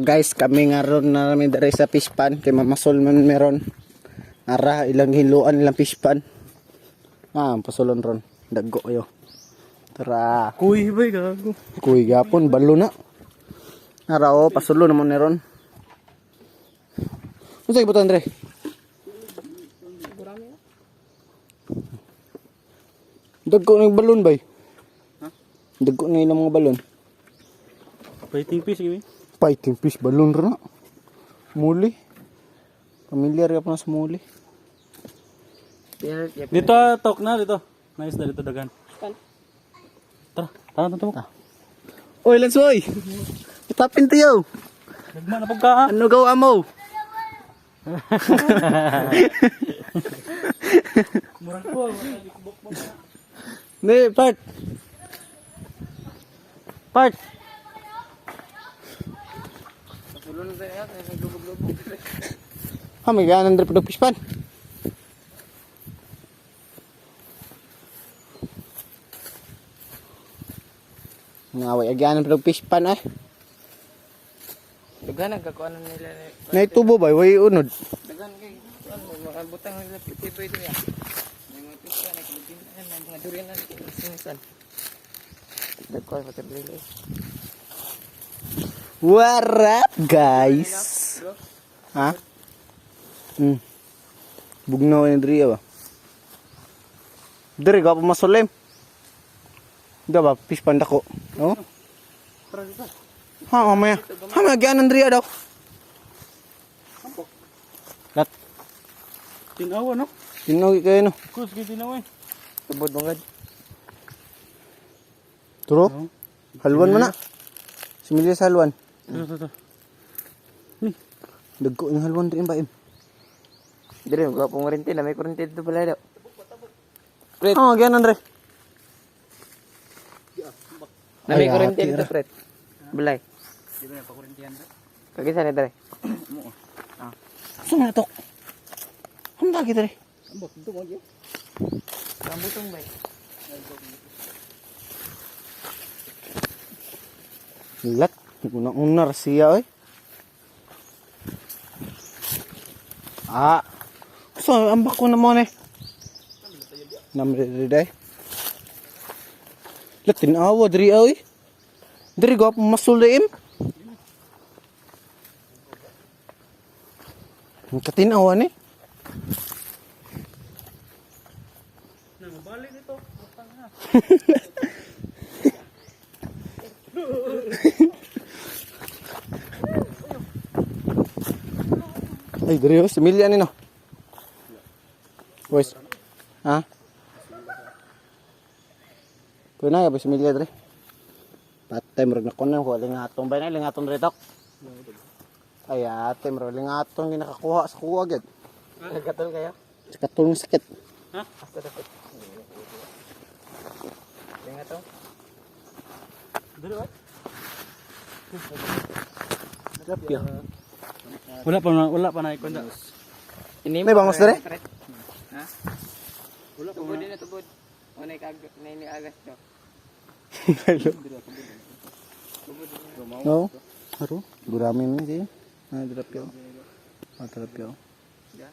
Guys, kami nga ron na namin dari sa fish pan. Kay mamasol man meron. Ara, ilang hiluan, ilang fish pan. Pasulon ron. Daggo kayo. Tara. Kuy ba gago? Kuy gapon, balo na. Ara o, pasulo naman meron. Ano sa'yo buto, Andre? Daggo na yung balon ba? Daggo na yung mga balon. Fighting fish gini. Fighting fish, balon rin na. Muli. Familiar ka pa na sa muli. Dito tok na dito. Nice na dito dagan. Tara, tara to. Oy, let's oy. Itapin tayo. Nagma na pagka. Ano gawa mo? Murang ko. Ne, part. Part. May ganan dari pada pispan. Ngaway aganan pada pispan eh. Dagan nagkakuan nila. Na itubo ba way unod. Dagan kay mga butang nila pitipoy diri. Mga pista na kalibinan mga durian na sinisan. Dagko pa tablilo. What up, guys? Ha? Bugnaw ni diri ba? Diri ka pa masulem. Da ba pispan dako? Oh? Ha, mamaya. Mamaya gyanan diri daw. Lat. Tinawa no. Tinogi kayo no. Kus gid tinawa. Tubod mangad. Turo? Halwan man na. Similya sa halwan. Tara. Dagko yung halwan rin ba im? Diri ko pong rente na may kurente dito pala daw. Oh, gyanan re. Na may Ay, kurente ate, dito pret. Balay. Di ba pa kurintiyan ba? Kagisa ni dere. Saan na to? Ano lagi diri? Ambot dito mo gyud. Rambutong bay. Lat. Una siya oy. So ambak ko na mo ne. Namre day. Latin awa diri oy. Diri go masulim. Katin awa ni. Nang balik dito. Utang na. Ay, diri oh, similya ni no. Boys. Ha? Puna ya similya diri. Patay murag na kuno ko lingatong bay na lingatong diri tok. Ay, ate murag lingatong ginakakuha sa kuha gid. Nagkatol kayo? Sa katulong sakit. Ha? Asta dapat. Tinga to. Dili ba? Kapya. Wala pa na ikon da. Ini May bangos dere? Ha? Wala pa Tubod din na tubod. Unay kag ni agas daw. Hello. Tubod din. No. Haro. Gurami mi si. Ah, drop yo. Ah, drop yo. Ya.